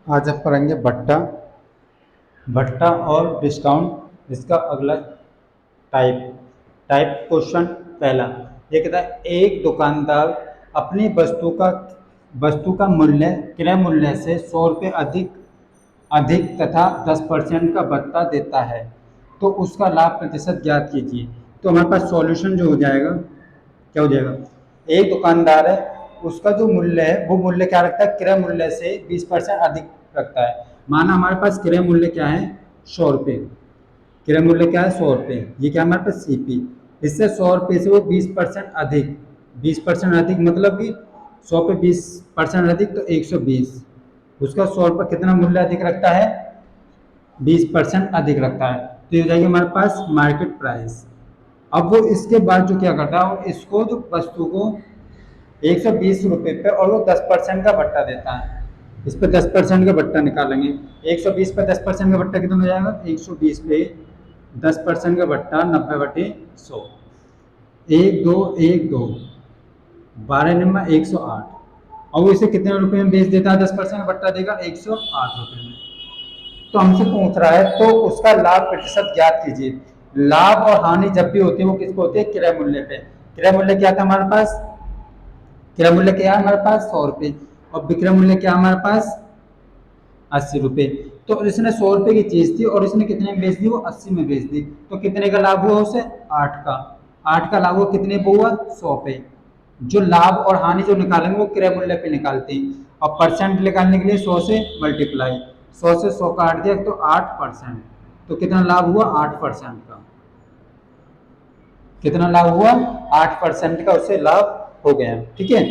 आज आप पढ़ेंगे भट्टा भट्टा और डिस्काउंट। इसका अगला टाइप टाइप क्वेश्चन पहला ये कहता है एक दुकानदार अपनी वस्तु का मूल्य क्रय मूल्य से 100 रुपये अधिक अधिक तथा 10% का भत्ता देता है तो उसका लाभ प्रतिशत ज्ञात कीजिए। तो हमारे पास सॉल्यूशन जो हो जाएगा क्या हो जाएगा, एक दुकानदार है उसका जो मूल्य है वो मूल्य क्या रखता है, क्रय मूल्य से 20% अधिक रखता है। माना हमारे पास क्रय मूल्य क्या है 100 रुपये, क्रय मूल्य क्या है 100 रुपये, ये क्या हमारे पास सीपी, इससे 100 रुपये से वो 20% अधिक, 20% अधिक मतलब कि 100 पे 20% अधिक तो 120, उसका 100 रुपये कितना मूल्य अधिक रखता है 20% अधिक रखता है, तो ये हो जाएगी हमारे पास मार्केट प्राइस। अब वो इसके बाद जो क्या करता है, इसको जो वस्तु को 120 रुपये पे और वो 10% का भट्टा देता है, इस पे 10% का भट्टा निकालेंगे। 120 पे 10% का भट्टा कितना हो जाएगा, 120 पे 10% का भट्टा 90/100, 1 2 12 नंबर 108, और वो इसे कितने रुपए में बेच देता है, 10% का भट्टा देगा 108 रुपये में। तो हमसे पूछ रहा है तो उसका लाभ प्रतिशत ज्ञात कीजिए। लाभ और हानि जब भी होती है वो किसको होती है, क्रय मूल्य पे। क्रय मूल्य क्या था हमारे पास, क्रय मूल्य क्या है हमारे पास 100 रुपये, और विक्रय मूल्य क्या हमारे पास 80 रुपये। तो इसने 100 रुपये की चीज थी और इसने कितने में बेच दी, वो 80 में बेच दी, तो कितने का लाभ हुआ उसे 8 का, 8 का लाभ हुआ कितने पे हुआ 100 पे। जो लाभ और हानि जो निकालेंगे वो क्रय मूल्य पे निकालते हैं, और परसेंट निकालने के लिए 100 से मल्टीप्लाई, 100 से 100 काट दिया तो 8%, तो कितना लाभ हुआ 8% का, कितना लाभ हुआ 8% का उसे लाभ हो गया। ठीक है,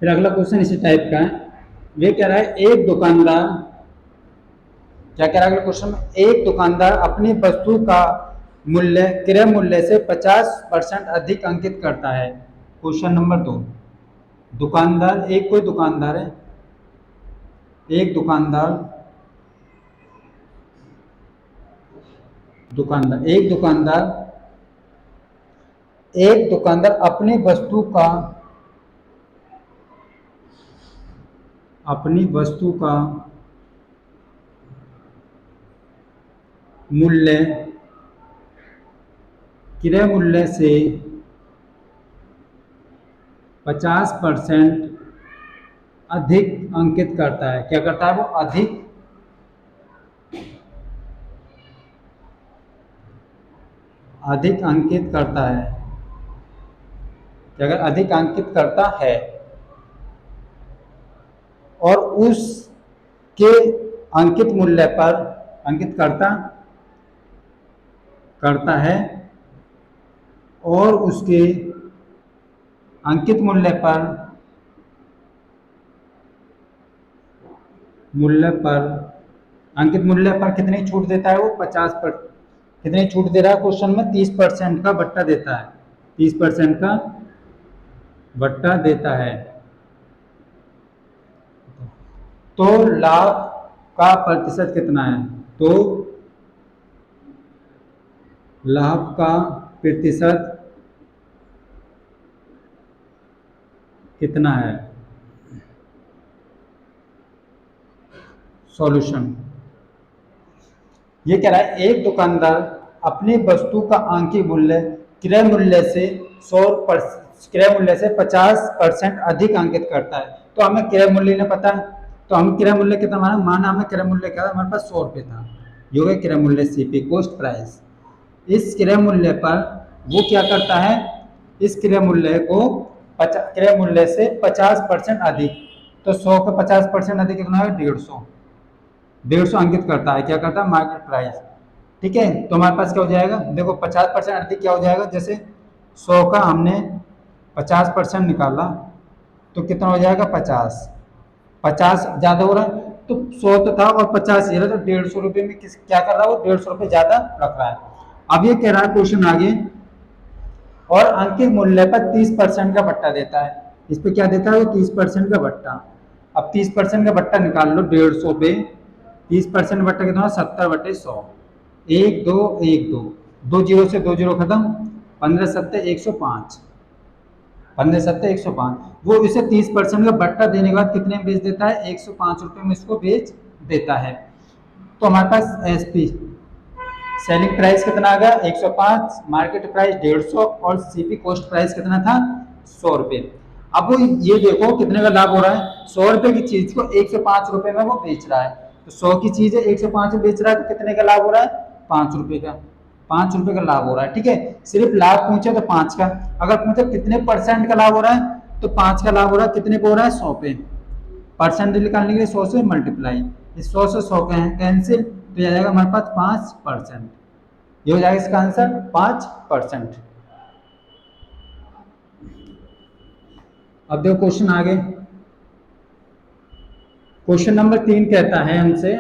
फिर अगला क्वेश्चन इसी टाइप का है। वे कह रहा है एक दुकानदार, क्या कह रहा है अगले क्वेश्चन में, एक दुकानदार अपनी वस्तु का मूल्य क्रय मूल्य से 50% अधिक अंकित करता है। क्वेश्चन नंबर 2, दुकानदार, एक कोई दुकानदार है, एक दुकानदार दुकानदार एक दुकानदार एक दुकानदार अपनी वस्तु का मूल्य क्रय मूल्य से 50% अधिक अंकित करता है। क्या करता है वो, अधिक अंकित करता है, अगर अधिक अंकित करता है और उसके अंकित मूल्य पर अंकित करता है और उसके अंकित अंकित मूल्य पर कितनी छूट देता है वो 50%, कितनी छूट दे रहा है क्वेश्चन में, 30% का भट्टा देता है, 30% का भट्टा देता है। तो लाभ का प्रतिशत कितना है, तो लाभ का प्रतिशत कितना है। सॉल्यूशन ये कह रहा है एक दुकानदार अपनी वस्तु का आंकिक मूल्य क्रय मूल्य से 50% अधिक अंकित करता है। तो हमें क्रय मूल्य नहीं पता है, तो हम क्रय मूल्य कितना माना हमें क्रय मूल्य क्या था, हमारे पास 100 रुपये था, ये हो गया क्रय मूल्य सीपी, कॉस्ट प्राइस। इस क्रय मूल्य पर वो क्या करता है, इस क्रय मूल्य को क्रय मूल्य से 50% अधिक, तो 100 का 50% अधिक कितना है 150 अंकित करता है, क्या करता है मार्केट प्राइस। ठीक है, तो हमारे पास क्या हो जाएगा, देखो 50% अधिक क्या हो जाएगा, जैसे 100 का हमने 50% निकाला तो कितना हो जाएगा 50, 50 ज़्यादा हो रहा है, तो 100 तो था और 50 ये रहा, तो 150 रुपये में क्या कर रहा है वो 150 रुपये ज़्यादा रख रहा है। अब ये कह रहा है क्वेश्चन आगे और अंकित मूल्य पर 30% का बट्टा देता है। इस पे क्या देता है वो 30% का बट्टा। अब 30% का बट्टा निकाल लो 150 पे, 30% बट्टा कितना है 70/100, एक दो एक दो, दो जीरो से दो जीरो खत्म, 15×7 = 105, 15×7 = 105। वो इसे 30% का बट्टा देने के बाद कितने में बेच देता है 105 रुपये में इसको बेच देता है। तो हमारे पास एसपी सेलिंग प्राइस कितना आ गया 105, मार्केट प्राइस 150 और सीपी कॉस्ट प्राइस कितना था 100 रुपये। अब वो ये देखो कितने का लाभ हो रहा है, 100 रुपये की चीज को 105 रुपये में वो बेच रहा है। तो 100 की चीज है 105 में बेच रहा है तो कितने का लाभ हो रहा है 5 रुपये का, 5 रुपये का लाभ हो रहा है। ठीक है, सिर्फ लाभ पूछे तो 5 का, अगर पूछे कितने परसेंट का लाभ हो रहा है तो 5 का लाभ हो रहा है, कितने पे हो रहा है 100 पे। परसेंटेज निकालने के लिए 100 से मल्टीप्लाई, इस 100 से 100 कैंसिल, तो ये आ जाएगा हमारे पास 5%। ये हो जाएगा इसका आंसर 5%। अब देखो क्वेश्चन आगे, क्वेश्चन नंबर 3 कहता है हमसे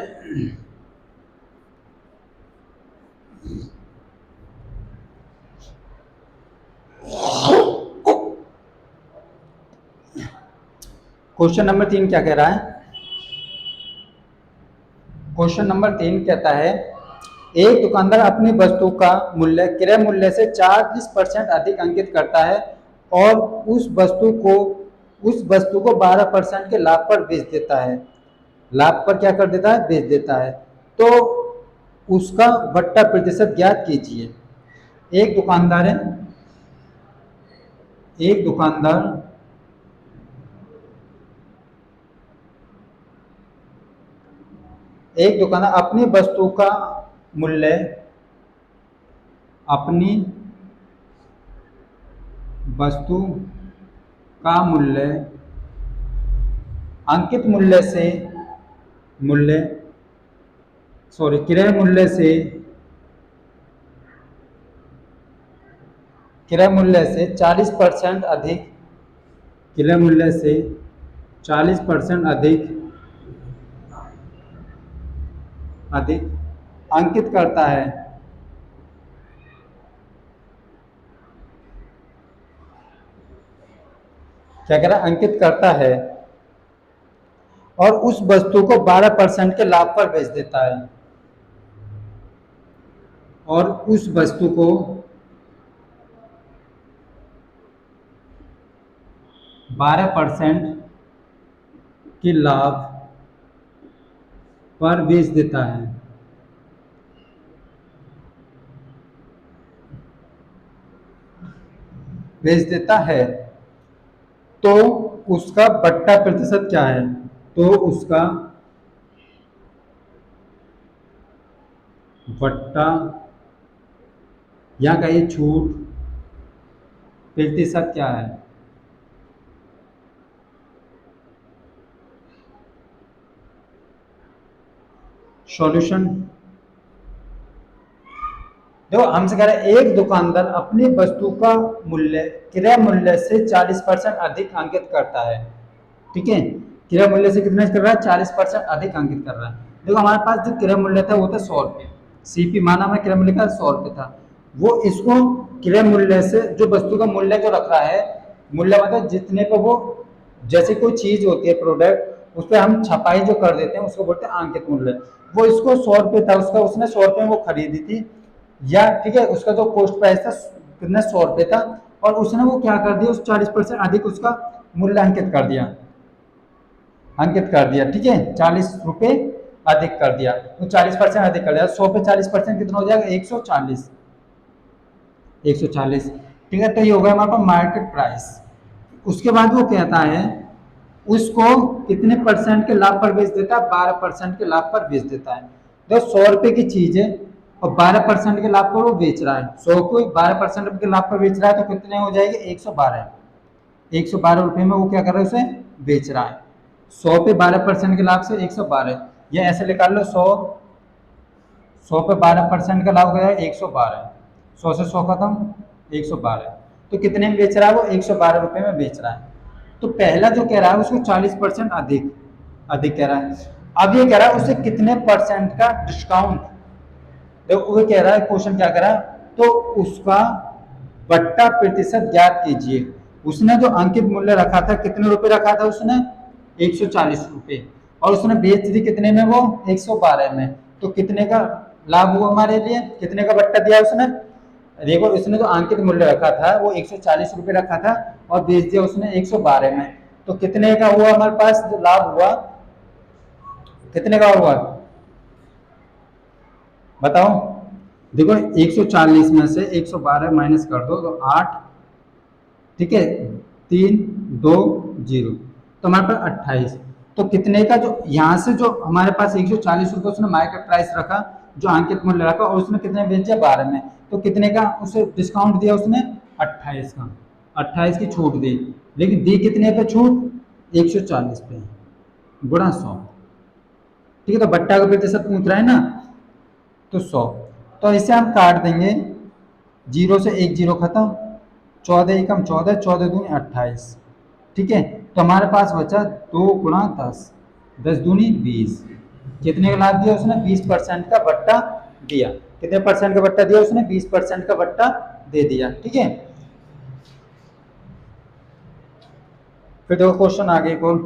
क्वेश्चन नंबर 3 क्या कह रहा है, क्वेश्चन नंबर 3 कहता है एक दुकानदार अपनी वस्तु का मूल्य क्रय मूल्य से 40% अधिक अंकित करता है और उस वस्तु को 12% के लाभ पर बेच देता है, लाभ पर क्या कर देता है बेच देता है, तो उसका बट्टा प्रतिशत ज्ञात कीजिए। एक दुकानदार है, एक दुकानदार अपनी वस्तु का मूल्य अपनी वस्तु का मूल्य अंकित मूल्य से क्रय मूल्य से 40% अधिक, क्रय मूल्य से 40% अधिक अंकित करता है, क्या कह रहा है अंकित करता है और उस वस्तु को 12% के लाभ पर बेच देता है, और उस वस्तु को 12% के लाभ पर बेच देता है। बेच देता है तो उसका बट्टा प्रतिशत क्या है, तो उसका बट्टा यहाँ का ये छूट प्रतिशत क्या है, सॉल्यूशन देखो हमसे कह रहा है एक दुकानदार अपनी वस्तु का मूल्य क्रय मूल्य से 40% अधिक अंकित करता है। ठीक है, क्रय मूल्य से कितना कर रहा है 40% अधिक अंकित कर रहा है। देखो हमारे पास जो क्रय मूल्य था वो था 100 रुपये, सीपी माना में क्रय मूल्य का 100 रुपये था, वो इसको क्रय मूल्य से जो वस्तु का मूल्य जो रख रहा है, मूल्य मतलब जितने पर वो, जैसे कोई चीज होती है प्रोडक्ट उस पर हम छपाई जो कर देते हैं उसको बोलते हैं अंकित मूल्य, वो इसको 100 रुपये था उसका, उसने 100 रुपये में वो खरीदी थी, या ठीक है उसका जो कॉस्ट प्राइस था कितना 100 रुपये था, और उसने वो क्या कर दिया उस 40% अधिक उसका मूल्य अंकित कर दिया, ठीक है 40 रुपये अधिक कर दिया, तो 40% अधिक कर दिया, 100 पे 40% कितना हो जाएगा 140, 140। ठीक है, तो ये होगा हमारे पास मार्केट प्राइस। उसके बाद वो कहता है उसको कितने परसेंट के लाभ पर बेच देता है, 12% के लाभ पर बेच देता है। तो 100 रुपये की चीज है और 12% के लाभ पर वो बेच रहा है, 100 को 12% के लाभ पर बेच रहा है तो कितने हो जाएंगे 112, 112 रुपये में वो क्या कर रहा है उसे बेच रहा है, 100 पे 12% के लाभ से 112, ये ऐसे निकाल लो 100 पे 12% का लाभ गया 112, 100 से 100 खत्म 112, तो कितने में बेच रहा है वो 112 रुपये में बेच रहा है। तो पहला जो कह रहा है उसको 40% अधिक कह रहा है। अब ये कह रहा है उसे कितने परसेंट का डिस्काउंट, देखो वो कह रहा है क्वेश्चन क्या कह रहा है, तो उसका बट्टा प्रतिशत ज्ञात कीजिए। उसने जो अंकित मूल्य रखा था, कितने रुपए रखा था उसने? 140 रुपए। और उसने बेच दी कितने में? वो 112 में। तो कितने का लाभ हुआ हमारे लिए? कितने का बट्टा दिया उसने? देखो, उसने जो अंकित मूल्य रखा था वो 140 रुपए रखा था और बेच दिया उसने 112 में। तो कितने का हुआ हमारे पास जो लाभ हुआ? कितने का हुआ बताओ? देखो, 140 में से 112 माइनस कर दो तो 8, ठीक है, 3 2 0, तो हमारे पास 28। तो कितने का जो यहाँ से जो हमारे पास 140 रुपये उसने मार्केट प्राइस रखा, जो अंकित मूल्य रखा, और उसने कितने बेच दिया? 12 में। तो कितने का उसे डिस्काउंट दिया उसने? 28 का। 28 की छूट दी। लेकिन दी कितने पे छूट? 140 पे, गुणा 100। ठीक है, तो बट्टा का प्रतिशत पूछ रहा है ना, तो 100। तो इसे हम काट देंगे, 0 से 1 0 खत्म, 14 एकम 14, 14 दूनी 28। ठीक है, तो हमारे पास बचा 2 गुणा 10, 10 दूनी 20। कितने का लाभ दिया उसने? 20% का बट्टा दिया। कितने परसेंट का बट्टा दिया उसने? 20% का बट्टा दे दिया। ठीक है, फिर देखो क्वेश्चन आगे कौन।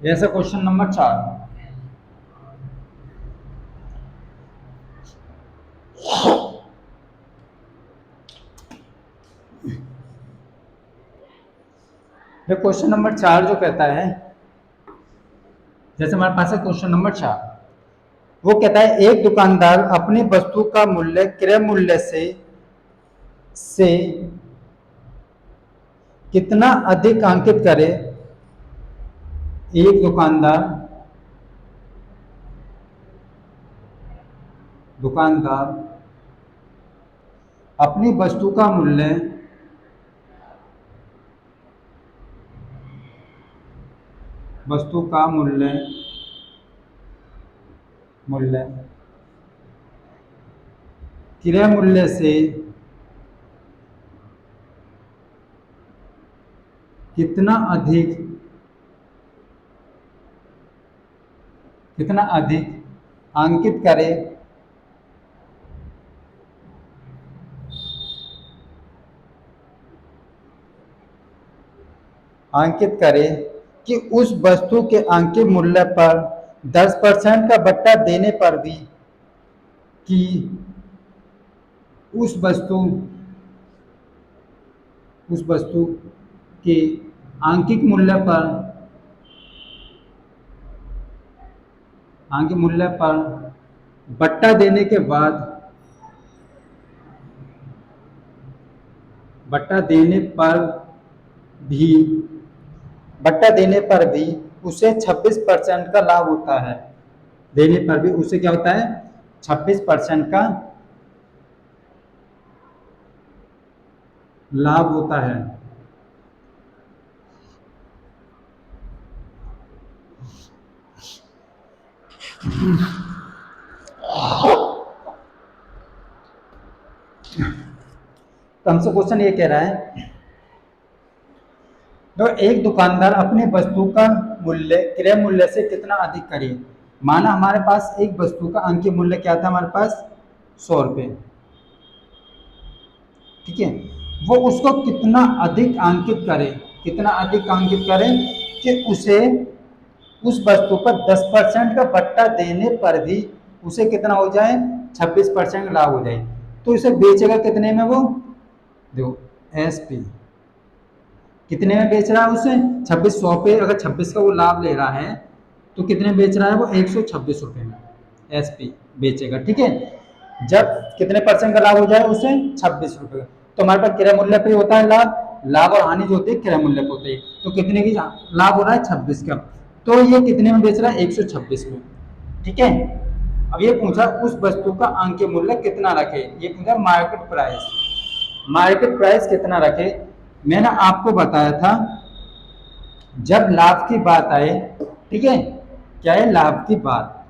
जैसे क्वेश्चन नंबर 4, क्वेश्चन नंबर 4 जो कहता है, जैसे हमारे पास है क्वेश्चन नंबर 4, वो कहता है एक दुकानदार अपनी वस्तु का मूल्य क्रय मूल्य से कितना अधिक अंकित करे। एक दुकानदार अपनी वस्तु का मूल्य क्रय मूल्य से कितना अधिक अंकित करे, कि उस वस्तु के अंकित मूल्य पर 10% का बट्टा देने पर भी, कि उस वस्तु के अंकित मूल्य पर बट्टा देने के बाद, बट्टा देने पर भी उसे 26% का लाभ होता है। देने पर भी उसे क्या होता है? 26% का लाभ होता है। तो हमसे क्वेश्चन ये कह रहा है, तो एक दुकानदार अपनी वस्तु का मूल्य क्रय मूल्य से कितना अधिक करे। माना हमारे पास एक वस्तु का अंकीय मूल्य क्या था? हमारे पास 100 रुपये। ठीक है, वो उसको कितना अधिक अंकित करे, कि उसे उस वस्तु पर 10% का बट्टा देने पर भी उसे कितना हो जाए? 26% लाभ हो जाए। तो इसे बेचेगा कितने में? वो देखो, SP कितने में बेच रहा है उसे? 2600 पे। अगर 26 का वो लाभ ले रहा है तो कितने में बेच रहा है वो? 126 रुपये में SP बेचेगा। ठीक है, जब कितने परसेंट का लाभ हो जाए उसे? 26 रुपये। तो हमारे पास क्रय मूल्य पे होता है लाभ और हानि जो होती है क्रय मूल्य पे होती है। तो कितने की लाभ हो रहा है? 26 का। तो ये कितने में बेच रहा है? 126 में। ठीक है, अब ये पूछा उस वस्तु का अंकीय मूल्य कितना रखे। ये पूछा मार्केट प्राइस कितना रखे। मैंने आपको बताया था, जब लाभ की बात आए, ठीक है, क्या है? लाभ की बात।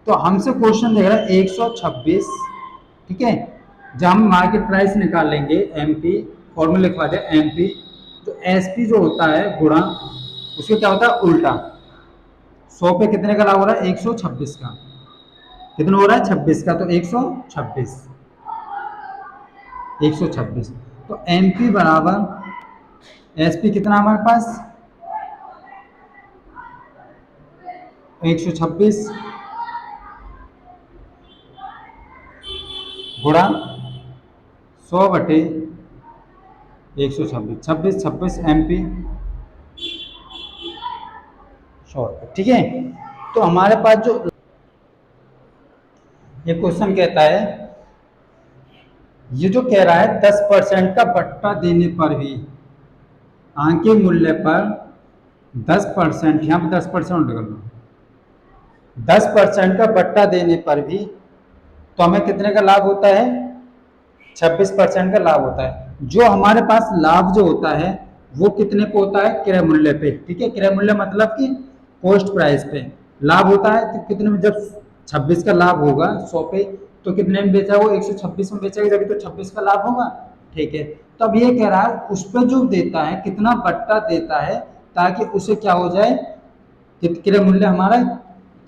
तो हमसे क्वेश्चन दे रहा है 126। ठीक है, जब हम मार्केट प्राइस निकाल लेंगे, MP फॉर्मूला लिखवा दे, MP, तो SP जो होता है गुणा, उसको क्या होता है? उल्टा। 100 पे कितने का लाभ हो रहा है? 126 का। कितना हो रहा है? 26 का। तो 126, 126। तो एमपी बराबर एसपी कितना हमारे पास? 126 गुणा 100/126, 26 एमपी 100 रुपये। ठीक है। तो हमारे पास जो ये क्वेश्चन कहता है, ये जो कह रहा है 10% का बट्टा देने पर भी आंके मूल्य पर 10%, यहाँ पर 10% कर लो, 10% का बट्टा देने पर भी तो हमें कितने का लाभ होता है? 26% का लाभ होता है। जो हमारे पास लाभ जो होता है वो कितने पे होता है? क्रय मूल्य पे। ठीक है। क्रय मूल्य मतलब कि पोस्ट प्राइस पे लाभ होता है। तो कितने में? जब 26 का लाभ होगा 100 पे, तो कितने में बेचा? वो 126 में बेचेगा, जब तो 26 का लाभ होगा। ठीक है। तो अब ये कह रहा है उस पर जो देता है कितना बट्टा देता है, ताकि उसे क्या हो जाए, क्रय मूल्य हमारा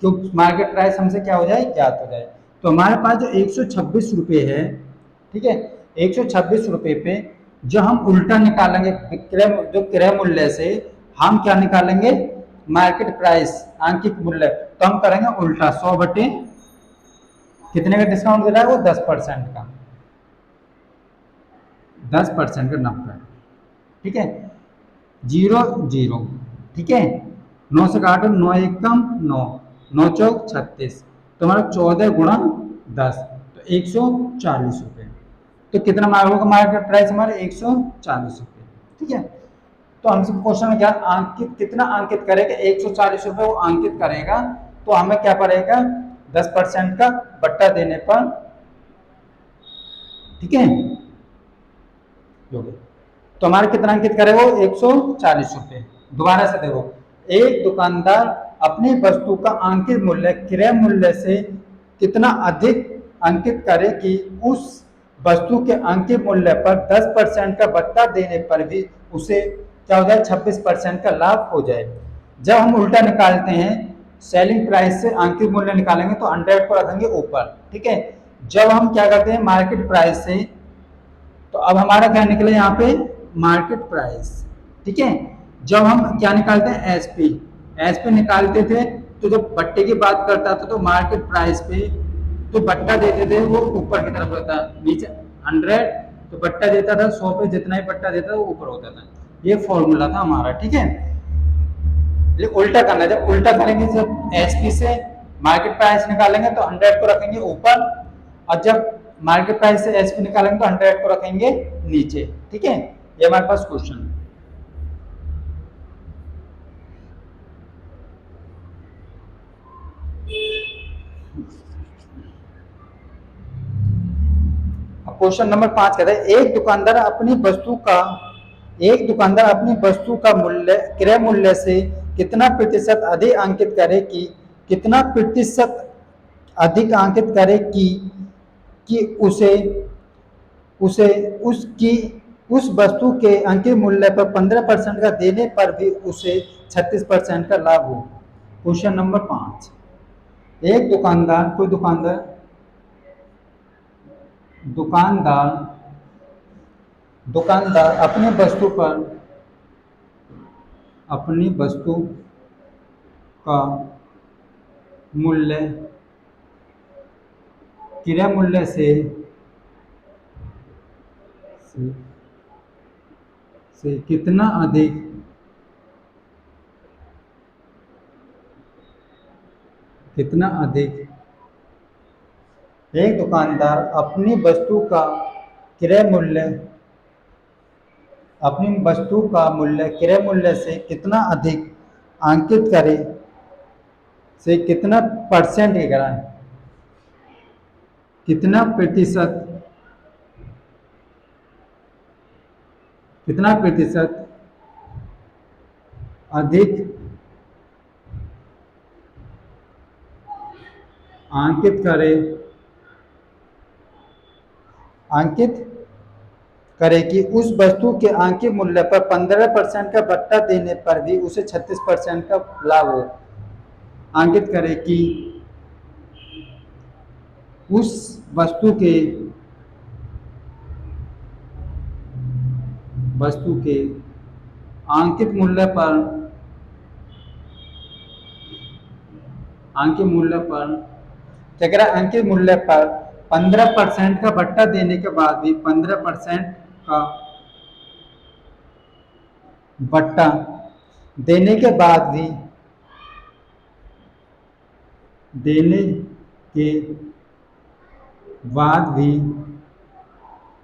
जो मार्केट प्राइस हमसे क्या हो जाए? ज्ञात हो जाए। तो हमारे पास जो 126 रुपये है, ठीक है, 126 रुपये पे जो हम उल्टा निकालेंगे जो क्रय मूल्य से हम क्या निकालेंगे? मार्केट प्राइस, आंकिक मूल्य। तो हम करेंगे उल्टा, 100 बटे कितने का डिस्काउंट दे रहा है वो? 10% का, 10% का 90। ठीक है। 0 0। ठीक है। 9 से काटो, 9 एकम 9, 9 चौक 36, तो हमारा 14 गुणा 10, तो 140 रुपये। तो कितना होगा मार्केट प्राइस हमारे? 140 रुपये। ठीक है। तो हमसे क्वेश्चन में क्या अंकित, कितना अंकित करेगा? 140 रुपये वो अंकित करेगा। तो हमें क्या पड़ेगा? 10% का बट्टा देने पर। ठीक है। तो हमारे कितना अंकित करे वो? 140 रुपये। दोबारा से देखो, एक दुकानदार अपनी वस्तु का अंकित मूल्य क्रय मूल्य से कितना अधिक अंकित करे कि उस वस्तु के अंकित मूल्य पर 10% का बट्टा देने पर भी उसे क्या हो जाए? 26% का लाभ हो जाए। जब हम उल्टा निकालते हैं, सेलिंग प्राइस से अंकित मूल्य निकालेंगे तो 100 को रखेंगे ऊपर। ठीक है। जब हम क्या करते हैं मार्केट प्राइस से, तो अब हमारा क्या निकले यहाँ पे? Market price. ठीक है। जब हम क्या निकालते हैं? एसपी, एसपी निकालते थे तो जब बट्टे की बात करता था तो मार्केट प्राइस पे तो बट्टा देते थे वो ऊपर की तरफ रहता, नीचे 100, तो बट्टा देता था 100 पे, जितना ही बट्टा देता था वो ऊपर होता था। ये फॉर्मूला था हमारा। ठीक है। ये उल्टा करना है। जब उल्टा करेंगे, जब एसपी से मार्केट प्राइस निकालेंगे तो 100 को रखेंगे ऊपर, और जब मार्केट प्राइस से एसपी निकालेंगे तो 100 को रखेंगे नीचे। ठीक है। ये हमारे पास क्वेश्चन। क्वेश्चन नंबर 5 कहता है, एक दुकानदार अपनी वस्तु का मूल्य क्रय मूल्य से कितना प्रतिशत अधिक अंकित करे कि कितना प्रतिशत अधिक अंकित करे कि उसे उसे उसकी उस वस्तु के अंकित मूल्य पर 15% का देने पर भी उसे 36% का लाभ हो। क्वेश्चन नंबर 5, एक दुकानदार, कोई दुकानदार दुकानदार दुकानदार अपनी वस्तु का मूल्य क्रय मूल्य से कितना अधिक एक दुकानदार अपनी वस्तु का मूल्य क्रय मूल्य से कितना अधिक अंकित करे, से कितना परसेंट ये करा है, कितना प्रतिशत अधिक अंकित करे कि उस वस्तु के अंकित मूल्य पर 15% का बट्टा देने पर भी उसे 36% का लाभ हो। अंकित करे कि उस वस्तु के अंकित मूल्य पर क्या कह रहा है, अंकित मूल्य पर 15% का भट्टा देने के बाद भी 15% का भट्टा देने के के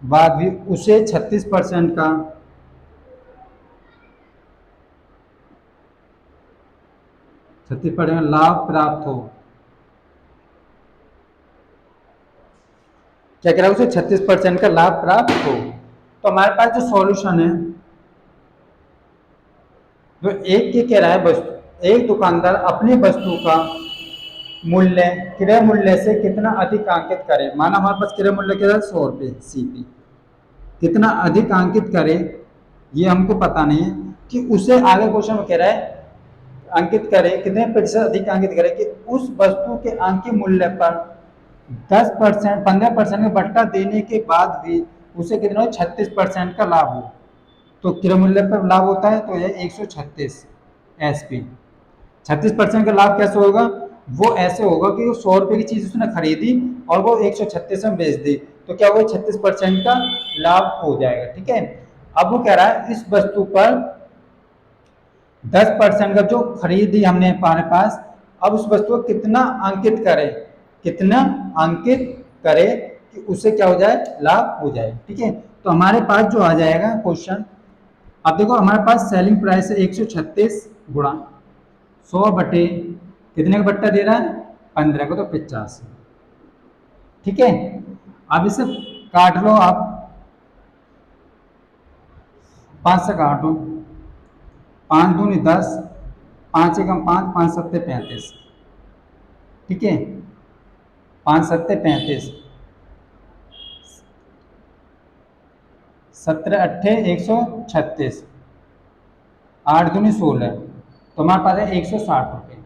बाद भी उसे 36% का लाभ प्राप्त हो। क्या कह रहा है, उसे 36% का लाभ प्राप्त हो। तो हमारे पास जो सॉल्यूशन है, जो एक के कह रहा है वस्तु, एक दुकानदार अपनी वस्तु का मूल्य क्रय मूल्य से कितना अधिक अंकित करे। माना हमारे पास क्रय मूल्य क्या है 100 रुपये सीपी, कितना अधिक अंकित करे ये हमको पता नहीं है, कि उसे आगे क्वेश्चन में कह रहा है अंकित करे, कितने प्रतिशत अधिक अंकित करे कि उस वस्तु के अंकित मूल्य पर 10% 15% का भट्टा देने के बाद भी उसे कितना 36% का लाभ हो। तो क्रय मूल्य पर लाभ होता है तो यह 136 एसपी। 36% का लाभ कैसे होगा, वो ऐसे होगा कि वो 100 रुपये की चीज उसने खरीदी और वो 136 में बेच दी, तो क्या वो 36% का लाभ हो जाएगा। ठीक है, अब वो कह रहा है इस वस्तु पर 10% का जो खरीदी हमने हमारे पास, अब उस वस्तु को कितना अंकित करे कि उसे क्या हो जाए, लाभ हो जाए। ठीक है, तो हमारे पास जो आ जाएगा क्वेश्चन, अब देखो हमारे पास सेलिंग प्राइस है 136 गुणा 100 बटे कितने का भट्टा दे रहा है 15 को, तो 85। ठीक है, अब इसे काट लो आप, 5 से काटो, 5 दूनी 10, 5 एकम 5, 5 सत्ते 35। ठीक है, 5 सत्ते 35, 17 अट्ठे 136, 8 दूनी 16, तो हमारे पास है 160 रुपये।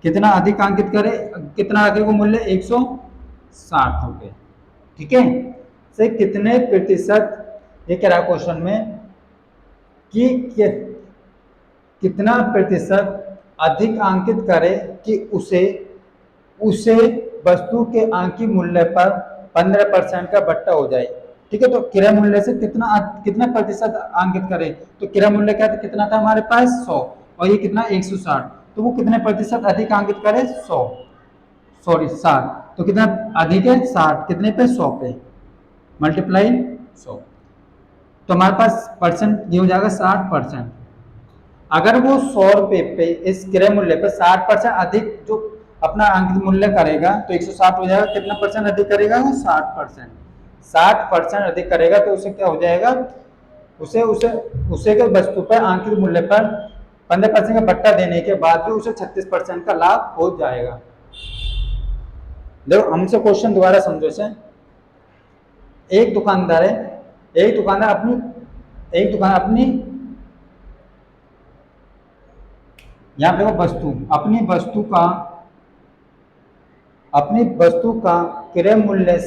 कितना अधिक अंकित करे, कितना आगे को मूल्य 160 रुपये। ठीक है, से कितने प्रतिशत, ये कह रहा क्वेश्चन में कि कितना प्रतिशत अधिक अंकित करे कि उसे वस्तु के अंकित मूल्य पर 15% का भट्टा हो जाए। ठीक है, तो क्रय मूल्य से कितना प्रतिशत अंकित करे, तो क्रय मूल्य क्या था, कितना था हमारे पास 100 और ये कितना 160, तो वो कितने प्रतिशत अधिक अंकित करे 60, तो कितना अधिक है 60, कितने पे 100 पे मल्टीप्लाई 100, तो हमारे पास परसेंट ये हो जाएगा 60%। अगर वो 100 रुपये पे इस क्रय मूल्य पे 60% अधिक जो अपना अंकित मूल्य करेगा तो 160 हो जाएगा, कितना परसेंट अधिक करेगा वो 60%। 60% अधिक करेगा तो उसे क्या हो जाएगा, उसे के वस्तु पर अंकित मूल्य पर 15% का भट्टा देने के बाद भी उसे 36% का लाभ हो जाएगा। देखो हमसे क्वेश्चन दोबारा समझो से, एक दुकानदार अपनी यहाँ पे वस्तु अपनी वस्तु का क्रय मूल्य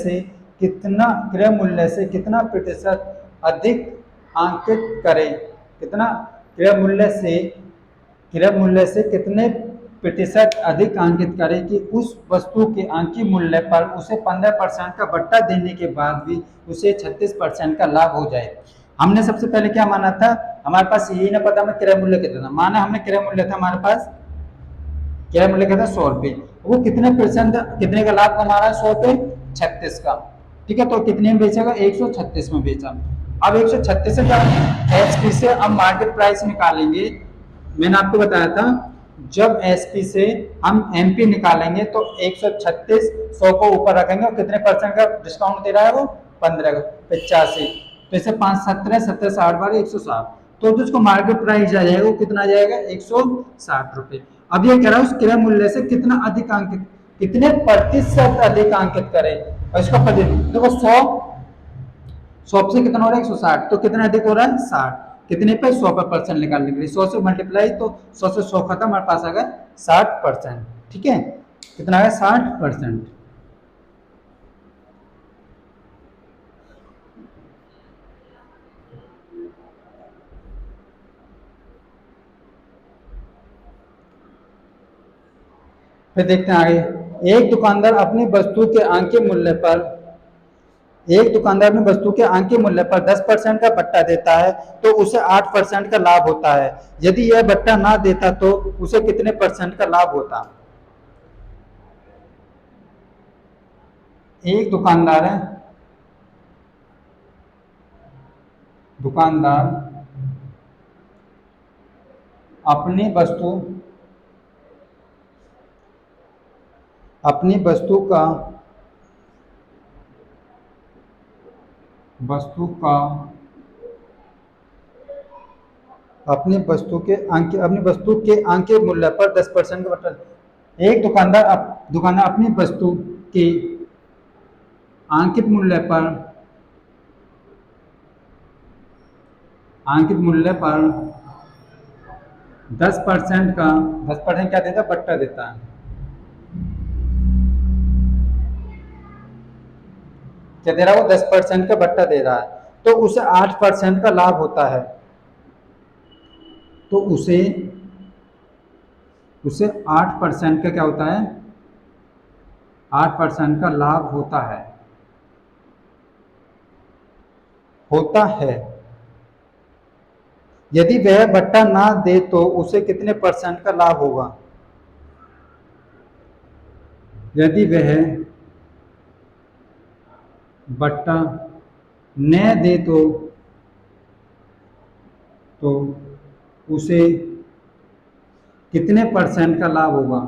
से कितना प्रतिशत अधिक अंकित करे, क्रय मूल्य से कितने प्रतिशत अधिक अंकित करे कि उस वस्तु के अंकित मूल्य पर उसे 15% का भट्टा देने के बाद भी उसे 36% का लाभ हो जाए। हमने सबसे पहले क्या माना था, हमारे पास यही ना पता हमें क्रय मूल्य कितना था, माना हमने क्रय मूल्य था हमारे पास, क्रय मूल्य क्या था 100 रुपये, वो कितने परसेंट कितने का लाभ कमा रहा है 100 पे 36 का। ठीक है, तो कितने में बेचेगा 136 में बेचा। अब 136 से एसपी से अब मार्केट प्राइस निकालेंगे, मैंने आपको बताया था जब एसपी से हम एमपी निकालेंगे तो 136 100 को ऊपर रखेंगे और कितने परसेंट का डिस्काउंट दे रहा है वो 15 85, तो इसे 5 17 17 60 बार 160, तो जिसको मार्केट प्राइस आ जाएगा वो कितना आ जाएगा 160 रुपये। अब ये कह रहा है उस क्रय मूल्य से कितना अधिक अंकित, कितने प्रतिशत अधिक अंकित करे, और इसका प्रतिशत देखो 100 से कितना हो रहा है 160, तो कितना अधिक हो रहा है 60, कितने पे 100 पे परसेंट निकालने के लिए 100 से मल्टीप्लाई, तो 100 से 100 खत्म, हमारे पास आ गया 60%। ठीक है, कितना है 60%। फिर देखते हैं आगे। एक दुकानदार अपनी वस्तु के आंकी मूल्य पर 10% का बट्टा देता है तो उसे 8% का लाभ होता है। यदि यह बट्टा ना देता तो उसे कितने परसेंट का लाभ होता? एक दुकानदार है, दुकानदार अपनी वस्तु अपनी वस्तु का वस्तु का अपनी वस्तु के आंके मूल्य पर 10% का बट्टा। एक दुकानदार अपनी वस्तु के अंकित मूल्य पर 10% क्या देता है? बट्टा देता है। क्या दे रहा है? वो 10% का बट्टा दे रहा है तो उसे 8% का लाभ होता है। तो उसे 8% का क्या होता है? 8% का लाभ होता है। यदि वह बट्टा ना दे तो उसे कितने परसेंट का लाभ होगा? यदि वह बट्टा न दे तो उसे कितने परसेंट का लाभ होगा?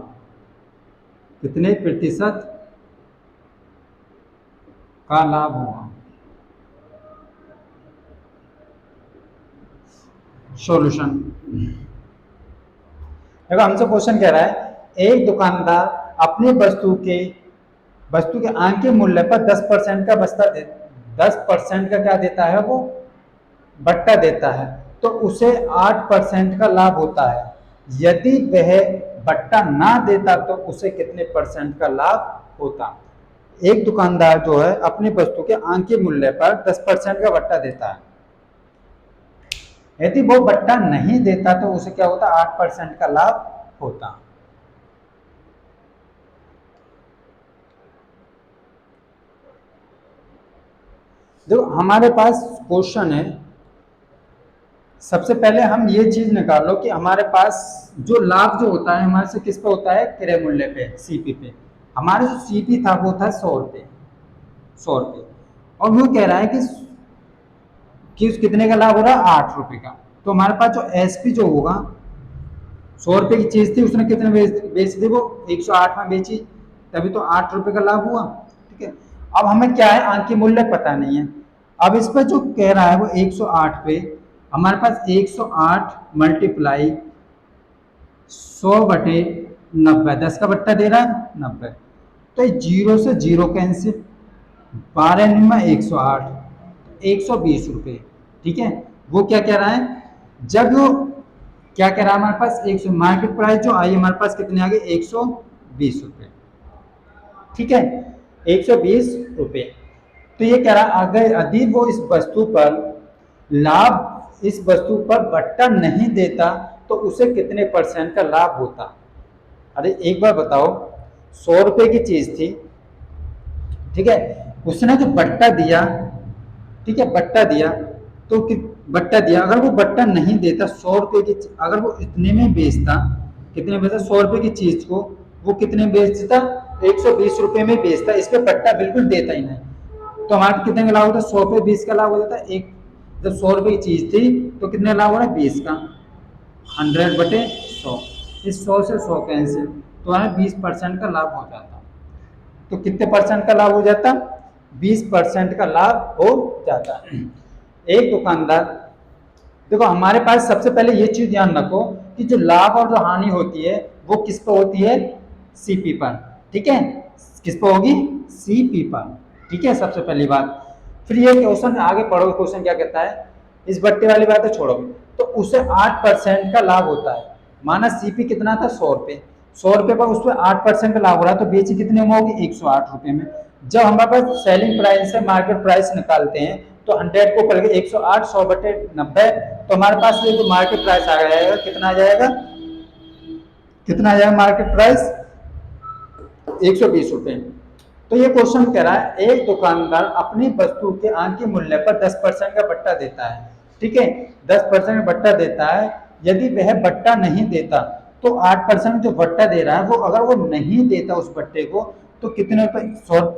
कितने प्रतिशत का लाभ होगा? सॉल्यूशन देखो, हमसे क्वेश्चन कह रहा है एक दुकानदार अपनी वस्तु के आंके मूल्य पर 10% का 10% का क्या देता है? वो बट्टा देता है तो उसे 8% का लाभ होता है। यदि वह बट्टा ना देता तो उसे कितने परसेंट का लाभ होता? एक दुकानदार जो है अपनी वस्तु के आंके मूल्य पर 10% का बट्टा देता है। यदि वो बट्टा नहीं देता तो उसे क्या होता? 8% का लाभ होता। जो हमारे पास क्वेश्चन है, सबसे पहले हम ये चीज निकालो कि हमारे पास जो लाभ जो होता है हमारे से किस पे होता है? क्रय मूल्य पे, सीपी पे। हमारा जो सीपी था वो था 100 रुपये, 100 रुपये। और वो कह रहा है कि उस कितने का लाभ हो रहा है? 8 रुपये का। तो हमारे पास जो एसपी जो होगा, 100 रुपये की चीज थी, उसने कितने बेच दी? वो 108 में बेची, तभी तो 8 रुपये का लाभ हुआ। ठीक है, अब हमें क्या है? आंकी मूल्य पता नहीं है। अब इस पर जो कह रहा है वो 108 पे, हमारे पास 108 मल्टीप्लाई 100/90, 10 का बट्टा दे रहा है 90। तो 0 से 0 कैंसिल, 12×108, 120 रुपये। ठीक है, वो क्या कह रहा है? जब वो क्या कह रहा है हमारे पास? 100 मार्केट प्राइस जो आई हमारे पास कितने आ गए? 120 रुपये। ठीक है, 120 रुपये। तो ये कह रहा है अगर यदि वो इस वस्तु पर बट्टा नहीं देता तो उसे कितने परसेंट का लाभ होता? अरे एक बार बताओ, 100 रुपये की चीज थी, ठीक है, उसने जो बट्टा दिया, ठीक है, बट्टा दिया तो बट्टा दिया, अगर वो बट्टा नहीं देता 100 रुपये की, अगर वो इतने में बेचता, कितने बेचता? 100 रुपये की चीज को वो कितने बेचता? 120 रुपये में बेचता, इस पे बट्टा बिल्कुल देता ही नहीं। तो हमारे कितने का लाभ होता? 100 पे 20 का लाभ हो जाता। एक जब 100 रुपये की चीज थी तो कितने लाभ हो रहा है? 20 का, 100/100, इस 100 से 100 कैंसिल, तो हमें 20% का लाभ हो जाता। तो कितने परसेंट का लाभ हो जाता? 20% का लाभ हो जाता। एक दुकानदार, देखो हमारे पास सबसे पहले ये चीज ध्यान रखो कि जो लाभ और जो हानि होती है वो किस पर होती है? सीपी पर। ठीक है, किस पर होगी? सीपी पर। ठीक है, सबसे पहली बात। फिर ये क्वेश्चन आगे पढ़ो, क्वेश्चन क्या कहता है? इस बट्टे वाली बात है छोड़ो, तो उसे 8% का लाभ होता है। माना सीपी कितना था? 100 रुपये। 100 रुपये पर उस पर 8% का लाभ हो रहा है, तो बेची कितने में होगी, 108 रुपये में। जब हमारे पास सेलिंग प्राइस से मार्केट प्राइस निकालते हैं तो 100 को ऊपर 108, 100/90, तो हमारे पास ये जो मार्केट प्राइस आ जाएगा कितना आ जाएगा, कितना आ जाएगा मार्केट प्राइस, 120 रुपये। तो ये क्वेश्चन कह रहा है एक दुकानदार अपनी वस्तु के आंकी मूल्य पर 10% का बट्टा देता है, ठीक है, 10% का बट्टा देता है। यदि वह बट्टा नहीं देता तो 8% जो बट्टा दे रहा है वो अगर वो नहीं देता उस बट्टे को तो कितने रुपए,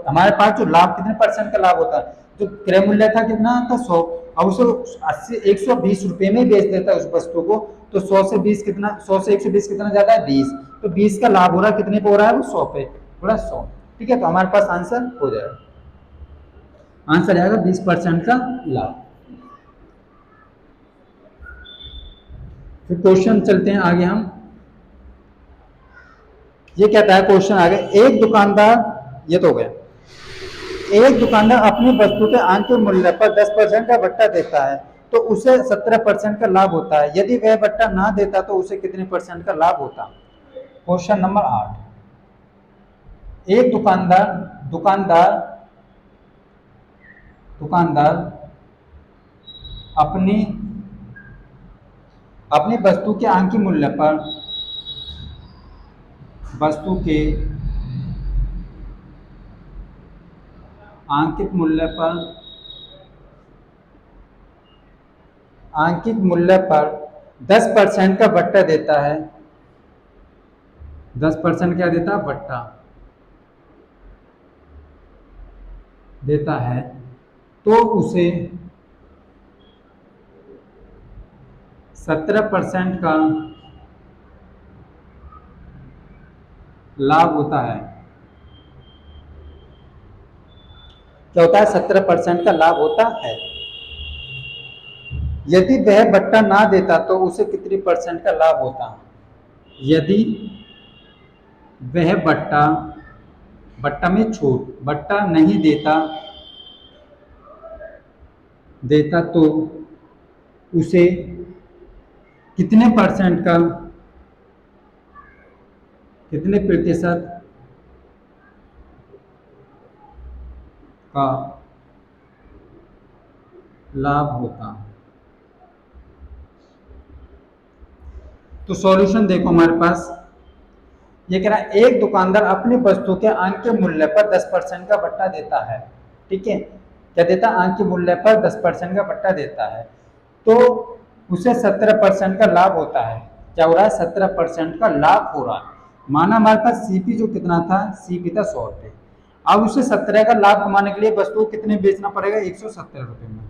हमारे पास जो लाभ कितने परसेंट का लाभ होता है, जो क्रय मूल्य था कितना था 100, अब उसे 120 रुपये में बेच देता है उस वस्तु को, तो 100 से 20 कितना, 100 से 120 कितना ज्यादा है 20, तो 20 का लाभ हो रहा है कितने पे हो रहा है वो 100 पे, पूरा 100, ठीक है। तो हमारे पास आंसर हो जाएगा, आंसर आएगा 20% का लाभ। फिर क्वेश्चन चलते हैं आगे हम, ये कहता है क्वेश्चन आगे, एक दुकानदार, ये तो हो गया, एक दुकानदार अपनी वस्तु के आंकित मूल्य पर 10% का बट्टा देता है तो उसे 17% का लाभ होता है, यदि वह बट्टा ना देता तो उसे कितने परसेंट का लाभ होता। क्वेश्चन नंबर 8, एक दुकानदार दुकानदार दुकानदार अपनी अपनी वस्तु के आंकित मूल्य पर वस्तु के आंकित मूल्य पर 10% का बट्टा देता है, 10% क्या देता है, बट्टा देता है, तो उसे 17% का लाभ होता है। क्या होता है, 17% का लाभ होता है। यदि वह बट्टा ना देता तो उसे कितनी परसेंट का लाभ होता, यदि वह बट्टा में छूट, बट्टा नहीं देता तो उसे कितने परसेंट का, कितने प्रतिशत का लाभ होता। तो सॉल्यूशन देखो हमारे पास, ये कह रहा है एक दुकानदार अपनी वस्तु के आंकित मूल्य पर 10% का बट्टा देता है, ठीक है, क्या देता है, आंकित मूल्य पर 10% का बट्टा देता है, तो उसे 17% का लाभ होता है। क्या हो रहा है, 17% का लाभ हो रहा है। माना हमारे पास सीपी जो कितना था, सीपी था 100 रुपये, अब उसे 17 का लाभ कमाने के लिए वस्तु को कितने बेचना पड़ेगा, 117 रुपये में,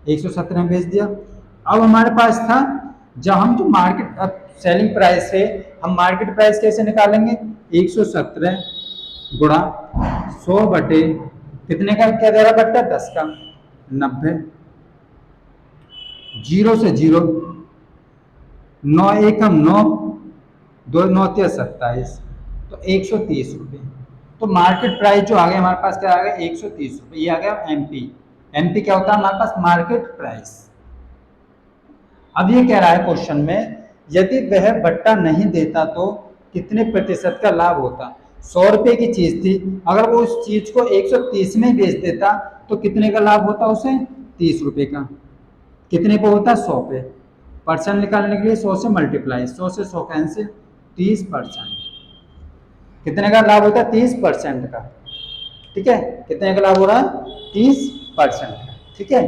117 में बेच दिया। अब हमारे पास था, जब हम जो मार्केट सेलिंग प्राइस है, हम मार्केट प्राइस कैसे निकालेंगे, 117 गुणा 100 बटे कितने का, क्या दे रहा बट्टा, 10 का, 90, 0 से 0, 9 एकम 9, 2 9 27, तो 130 रुपये। तो मार्केट प्राइस जो आ गया हमारे पास, क्या आ गया, 130 रुपये, ये आ गया एमपी। एमपी क्या होता है हमारे पास, मार्केट प्राइस। अब ये कह रहा है क्वेश्चन में, यदि वह बट्टा नहीं देता तो कितने प्रतिशत का लाभ होता। 100 रुपये की चीज थी, अगर वो उस चीज को 130 में बेच देता तो कितने का लाभ होता उसे, 30 रुपये का। कितने पे होता, 100 पे। परसेंट निकालने के लिए 100 से मल्टीप्लाई, 100 से 100 कैंसिल, 30%। कितने का लाभ होता है, 30% का, ठीक है, कितने का लाभ हो रहा है, 30% का, ठीक है।